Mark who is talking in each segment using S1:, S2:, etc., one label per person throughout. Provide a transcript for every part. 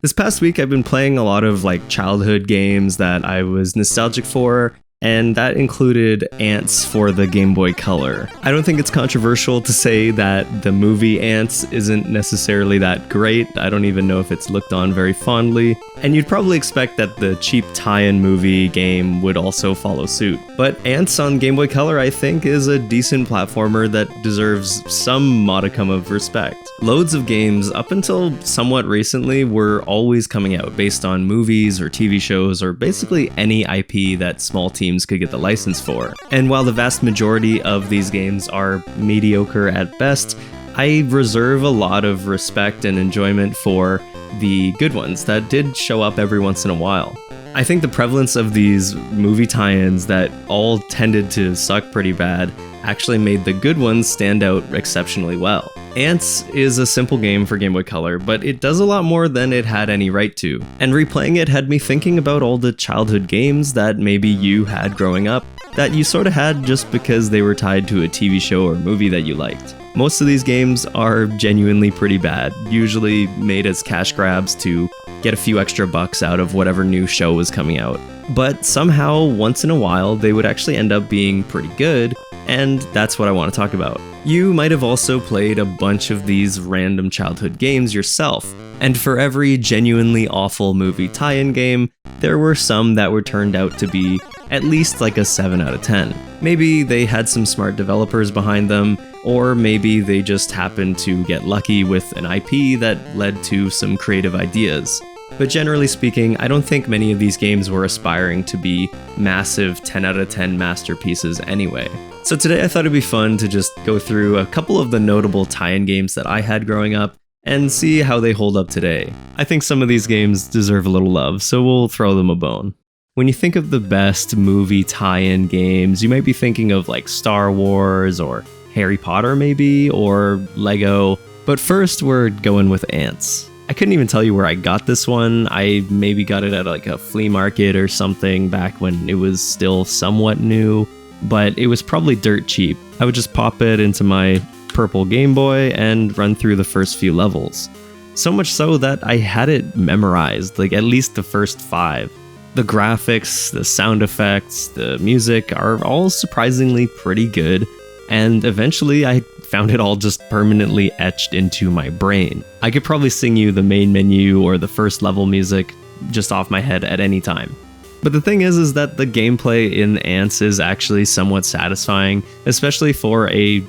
S1: This past week, I've been playing a lot of childhood games that I was nostalgic for, and that included Ants for the Game Boy Color. I don't think it's controversial to say that the movie Ants isn't necessarily that great. I don't even know if it's looked on very fondly, and you'd probably expect that the cheap tie-in movie game would also follow suit. But Ants on Game Boy Color, I think, is a decent platformer that deserves some modicum of respect. Loads of games, up until somewhat recently, were always coming out based on movies or TV shows or basically any IP that small teams could get the license for. And while the vast majority of these games are mediocre at best, I reserve a lot of respect and enjoyment for the good ones that did show up every once in a while. I think the prevalence of these movie tie-ins that all tended to suck pretty bad actually made the good ones stand out exceptionally well. Ants is a simple game for Game Boy Color, but it does a lot more than it had any right to. And replaying it had me thinking about all the childhood games that maybe you had growing up, that you sort of had just because they were tied to a TV show or movie that you liked. Most of these games are genuinely pretty bad, usually made as cash grabs to get a few extra bucks out of whatever new show was coming out. But somehow, once in a while, they would actually end up being pretty good, and that's what I want to talk about. You might have also played a bunch of these random childhood games yourself, and for every genuinely awful movie tie-in game, there were some that were turned out to be at least a 7 out of 10. Maybe they had some smart developers behind them, or maybe they just happened to get lucky with an IP that led to some creative ideas. But generally speaking, I don't think many of these games were aspiring to be massive 10 out of 10 masterpieces anyway. So today I thought it'd be fun to just go through a couple of the notable tie-in games that I had growing up and see how they hold up today. I think some of these games deserve a little love, so we'll throw them a bone. When you think of the best movie tie-in games, you might be thinking of Star Wars or Harry Potter maybe, or Lego, but first we're going with Ants. I couldn't even tell you where I got this one. I maybe got it at a flea market or something back when it was still somewhat new, but it was probably dirt cheap. I would just pop it into my purple Game Boy and run through the first few levels. So much so that I had it memorized, at least the first 5. The graphics, the sound effects, the music are all surprisingly pretty good, and eventually I found it all just permanently etched into my brain. I could probably sing you the main menu or the first level music just off my head at any time. But the thing is that the gameplay in Ants is actually somewhat satisfying, especially for a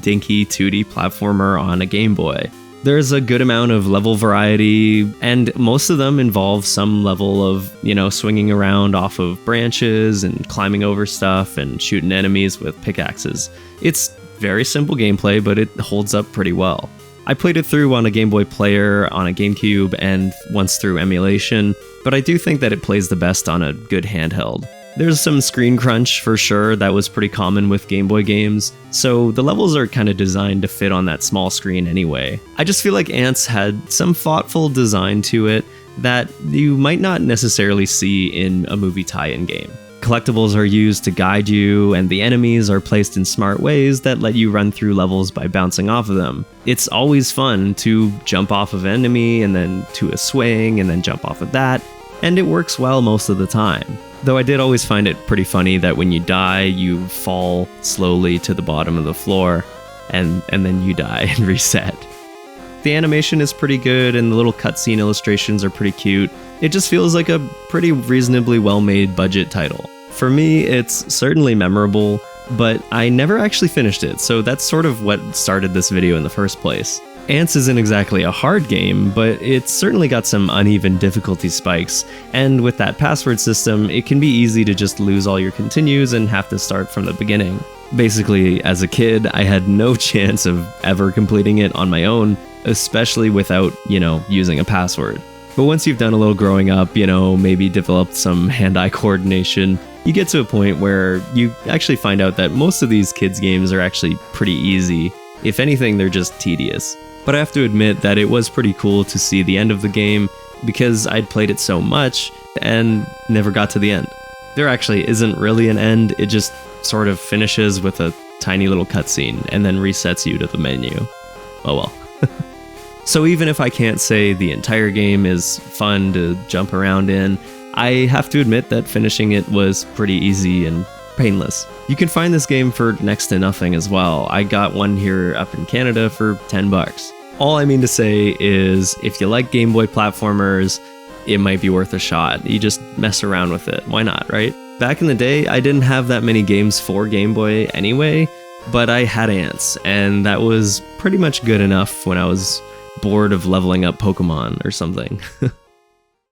S1: dinky 2D platformer on a Game Boy. There's a good amount of level variety, and most of them involve some level of, swinging around off of branches and climbing over stuff and shooting enemies with pickaxes. It's very simple gameplay, but it holds up pretty well. I played it through on a Game Boy player, on a GameCube, and once through emulation, but I do think that it plays the best on a good handheld. There's some screen crunch for sure that was pretty common with Game Boy games, so the levels are kind of designed to fit on that small screen anyway. I just feel like Ants had some thoughtful design to it that you might not necessarily see in a movie tie-in game. Collectibles are used to guide you, and the enemies are placed in smart ways that let you run through levels by bouncing off of them. It's always fun to jump off of an enemy, and then to a swing, and then jump off of that, and it works well most of the time. Though I did always find it pretty funny that when you die, you fall slowly to the bottom of the floor, and then you die and reset. The animation is pretty good, and the little cutscene illustrations are pretty cute. It just feels like a pretty reasonably well-made budget title. For me, it's certainly memorable, but I never actually finished it, so that's sort of what started this video in the first place. Ants isn't exactly a hard game, but it's certainly got some uneven difficulty spikes, and with that password system, it can be easy to just lose all your continues and have to start from the beginning. Basically, as a kid, I had no chance of ever completing it on my own, especially without, using a password. But once you've done a little growing up, maybe developed some hand-eye coordination, you get to a point where you actually find out that most of these kids' games are actually pretty easy. If anything, they're just tedious. But I have to admit that it was pretty cool to see the end of the game because I'd played it so much and never got to the end. There actually isn't really an end, it just sort of finishes with a tiny little cutscene and then resets you to the menu. Oh well. So even if I can't say the entire game is fun to jump around in, I have to admit that finishing it was pretty easy and painless. You can find this game for next to nothing as well. I got one here up in Canada for $10. All I mean to say is if you like Game Boy platformers, it might be worth a shot. You just mess around with it. Why not, right? Back in the day, I didn't have that many games for Game Boy anyway, but I had ants, and that was pretty much good enough when I was bored of leveling up Pokemon or something.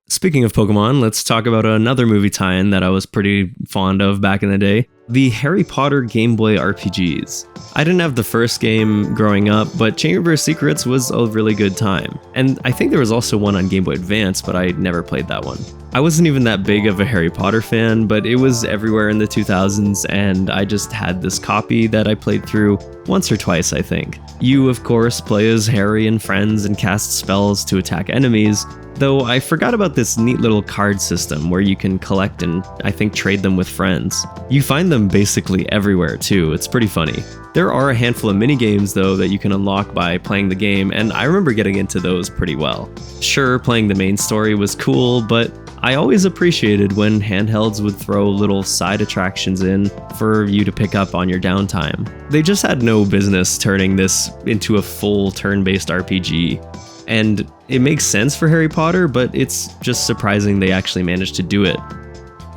S1: Speaking of Pokemon, let's talk about another movie tie-in that I was pretty fond of back in the day. The Harry Potter Game Boy RPGs. I didn't have the first game growing up, but Chamber of Secrets was a really good time. And I think there was also one on Game Boy Advance, but I never played that one. I wasn't even that big of a Harry Potter fan, but it was everywhere in the 2000s, and I just had this copy that I played through once or twice, I think. You, of course, play as Harry and friends and cast spells to attack enemies, though I forgot about this neat little card system where you can collect and, I think, trade them with friends. You find them basically everywhere, too. It's pretty funny. There are a handful of minigames, though, that you can unlock by playing the game, and I remember getting into those pretty well. Sure, playing the main story was cool, but I always appreciated when handhelds would throw little side attractions in for you to pick up on your downtime. They just had no business turning this into a full turn-based RPG. And it makes sense for Harry Potter, but it's just surprising they actually managed to do it.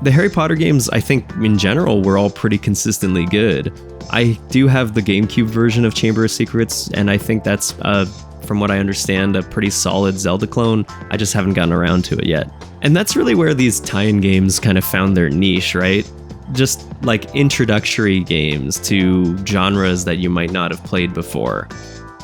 S1: The Harry Potter games, I think, in general, were all pretty consistently good. I do have the GameCube version of Chamber of Secrets, and I think that's, from what I understand, a pretty solid Zelda clone. I just haven't gotten around to it yet. And that's really where these tie-in games kind of found their niche, right? Just like introductory games to genres that you might not have played before.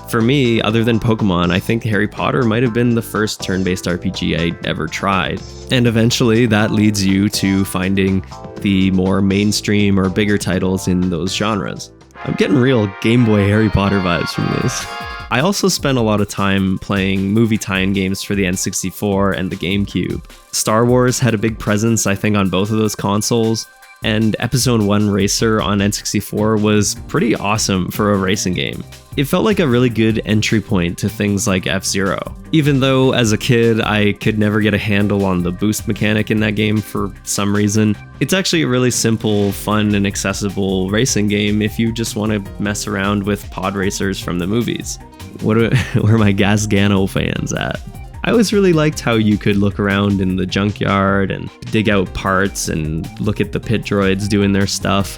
S1: For me, other than Pokemon, I think Harry Potter might have been the first turn-based RPG I ever tried. And eventually that leads you to finding the more mainstream or bigger titles in those genres. I'm getting real Game Boy Harry Potter vibes from this. I also spent a lot of time playing movie tie-in games for the N64 and the GameCube. Star Wars had a big presence, I think, on both of those consoles, and Episode 1 Racer on N64 was pretty awesome for a racing game. It felt like a really good entry point to things like F-Zero. Even though, as a kid, I could never get a handle on the boost mechanic in that game for some reason, it's actually a really simple, fun, and accessible racing game if you just want to mess around with pod racers from the movies. Where are my Gasgano fans at? I always really liked how you could look around in the junkyard and dig out parts and look at the pit droids doing their stuff.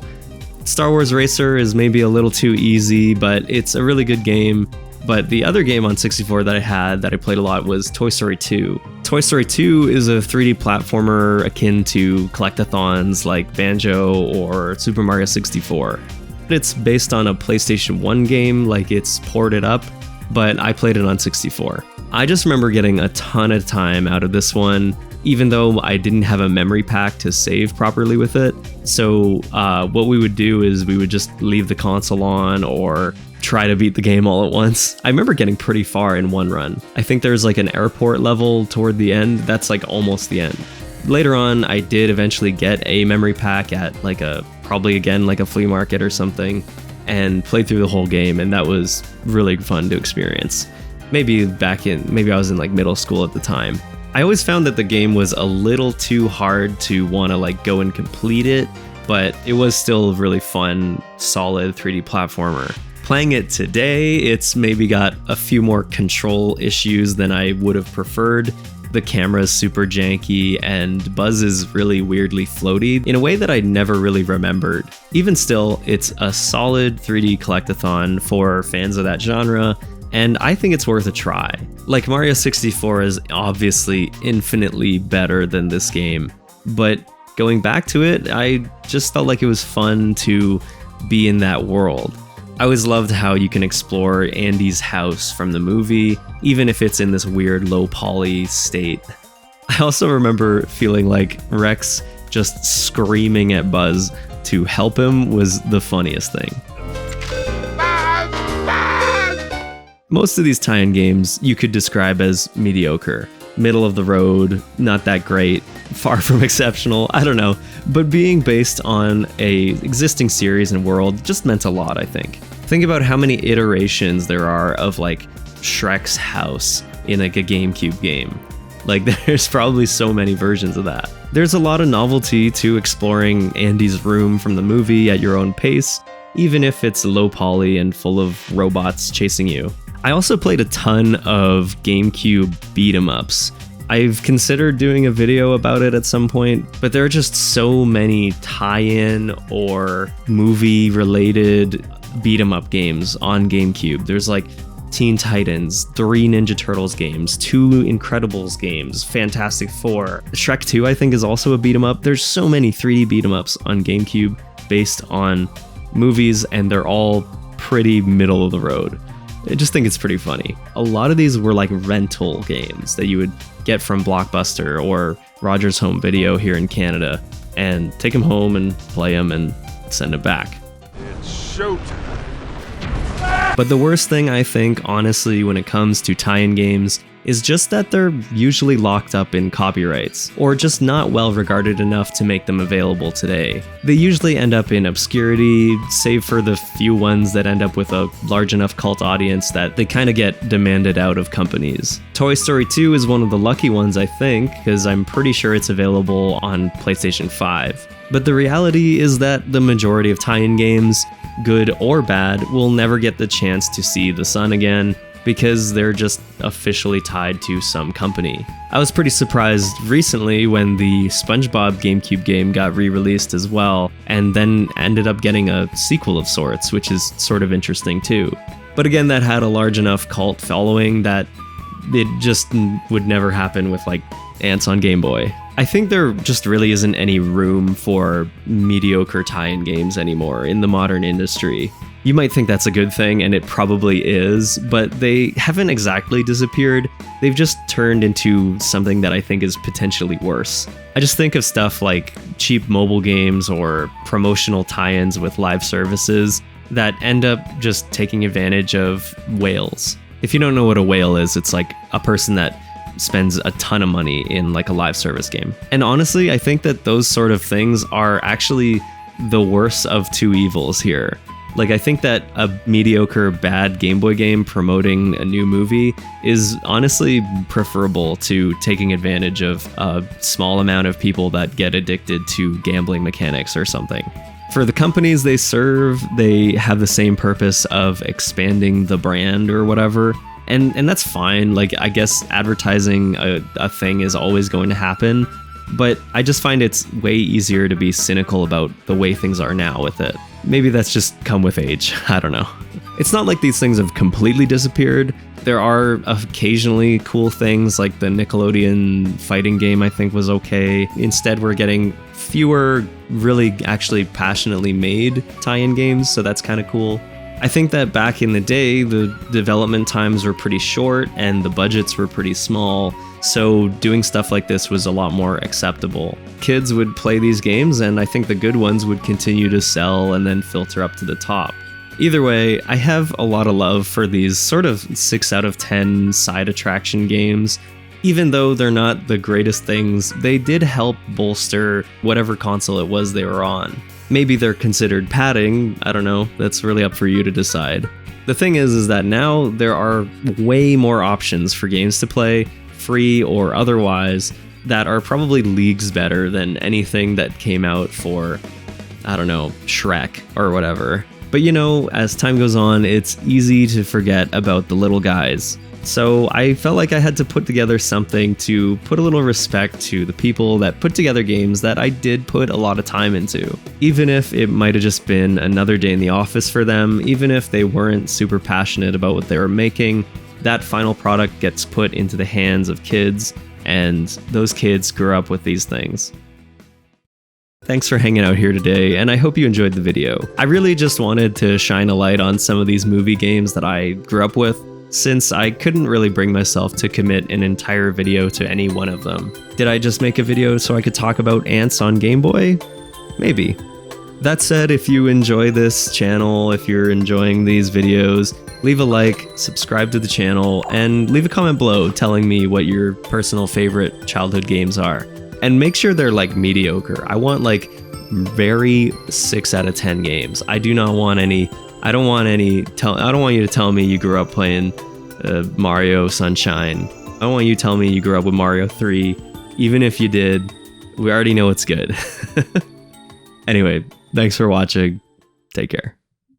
S1: Star Wars Racer is maybe a little too easy, but it's a really good game. But the other game on 64 that I had that I played a lot was Toy Story 2. Toy Story 2 is a 3D platformer akin to collectathons like Banjo or Super Mario 64. It's based on a PlayStation 1 game, like it's ported up, but I played it on 64. I just remember getting a ton of time out of this one, even though I didn't have a memory pack to save properly with it. So what we would do is we would just leave the console on or try to beat the game all at once. I remember getting pretty far in one run. I think there's like an airport level toward the end. That's like almost the end. Later on, I did eventually get a memory pack at probably again like a flea market or something, and played through the whole game, and that was really fun to experience. Maybe I was in like middle school at the time. I always found that the game was a little too hard to want to like go and complete it, but it was still a really fun, solid 3D platformer. Playing it today, it's maybe got a few more control issues than I would have preferred. The camera's super janky, and Buzz is really weirdly floaty in a way that I never really remembered. Even still, it's a solid 3D collectathon for fans of that genre, and I think it's worth a try. Like, Mario 64 is obviously infinitely better than this game, but going back to it, I just felt like it was fun to be in that world. I always loved how you can explore Andy's house from the movie, even if it's in this weird low poly state. I also remember feeling like Rex just screaming at Buzz to help him was the funniest thing. Most of these tie-in games you could describe as mediocre. Middle of the road, not that great, far from exceptional, I don't know. But being based on a existing series and world just meant a lot, I think. Think about how many iterations there are of like Shrek's house in like a GameCube game. Like there's probably so many versions of that. There's a lot of novelty to exploring Andy's room from the movie at your own pace, even if it's low poly and full of robots chasing you. I also played a ton of GameCube beat 'em ups. I've considered doing a video about it at some point, but there are just so many tie-in or movie-related beat 'em up games on GameCube. There's like Teen Titans, 3 Ninja Turtles games, 2 Incredibles games, Fantastic Four. Shrek 2, I think, is also a beat 'em up. There's so many 3D beat 'em ups on GameCube based on movies, and they're all pretty middle of the road. I just think it's pretty funny. A lot of these were like rental games that you would get from Blockbuster or Rogers Home Video here in Canada, and take them home and play them and send it back.
S2: It's showtime.
S1: But the worst thing, I think, honestly, when it comes to tie-in games is just that they're usually locked up in copyrights, or just not well regarded enough to make them available today. They usually end up in obscurity, save for the few ones that end up with a large enough cult audience that they kind of get demanded out of companies. Toy Story 2 is one of the lucky ones, I think, because I'm pretty sure it's available on PlayStation 5. But the reality is that the majority of tie-in games, good or bad, will never get the chance to see the sun again, because they're just officially tied to some company. I was pretty surprised recently when the SpongeBob GameCube game got re-released as well, and then ended up getting a sequel of sorts, which is sort of interesting too. But again, that had a large enough cult following that it just would never happen with like Ants on Game Boy. I think there just really isn't any room for mediocre tie-in games anymore in the modern industry. You might think that's a good thing, and it probably is, but they haven't exactly disappeared. They've just turned into something that I think is potentially worse. I just think of stuff like cheap mobile games or promotional tie-ins with live services that end up just taking advantage of whales. If you don't know what a whale is, it's like a person that spends a ton of money in like a live service game. And honestly, I think that those sort of things are actually the worst of two evils here. Like, I think that a mediocre, bad Game Boy game promoting a new movie is honestly preferable to taking advantage of a small amount of people that get addicted to gambling mechanics or something. For the companies they serve, they have the same purpose of expanding the brand or whatever. And that's fine. Like, I guess advertising a thing is always going to happen. But I just find it's way easier to be cynical about the way things are now with it. Maybe that's just come with age. I don't know. It's not like these things have completely disappeared. There are occasionally cool things, like the Nickelodeon fighting game I think was okay. Instead, we're getting fewer really actually passionately made tie-in games, so that's kind of cool. I think that back in the day, the development times were pretty short and the budgets were pretty small, so doing stuff like this was a lot more acceptable. Kids would play these games, and I think the good ones would continue to sell and then filter up to the top. Either way, I have a lot of love for these sort of 6 out of 10 side attraction games. Even though they're not the greatest things, they did help bolster whatever console it was they were on. Maybe they're considered padding, I don't know, that's really up for you to decide. The thing is that now there are way more options for games to play, free or otherwise, that are probably leagues better than anything that came out for, I don't know, Shrek or whatever. But you know, as time goes on, it's easy to forget about the little guys. So I felt like I had to put together something to put a little respect to the people that put together games that I did put a lot of time into. Even if it might have just been another day in the office for them, even if they weren't super passionate about what they were making, that final product gets put into the hands of kids, and those kids grew up with these things. Thanks for hanging out here today, and I hope you enjoyed the video. I really just wanted to shine a light on some of these movie games that I grew up with, since I couldn't really bring myself to commit an entire video to any one of them. Did I just make a video so I could talk about Ants on Game Boy? Maybe. That said, if you enjoy this channel, if you're enjoying these videos, leave a like, subscribe to the channel, and leave a comment below telling me what your personal favorite childhood games are. And make sure they're like mediocre. I want like very 6 out of 10 games. I don't want you to tell me you grew up playing Mario Sunshine. I don't want you to tell me you grew up with Mario 3. Even if you did, we already know it's good. Anyway, thanks for watching. Take care.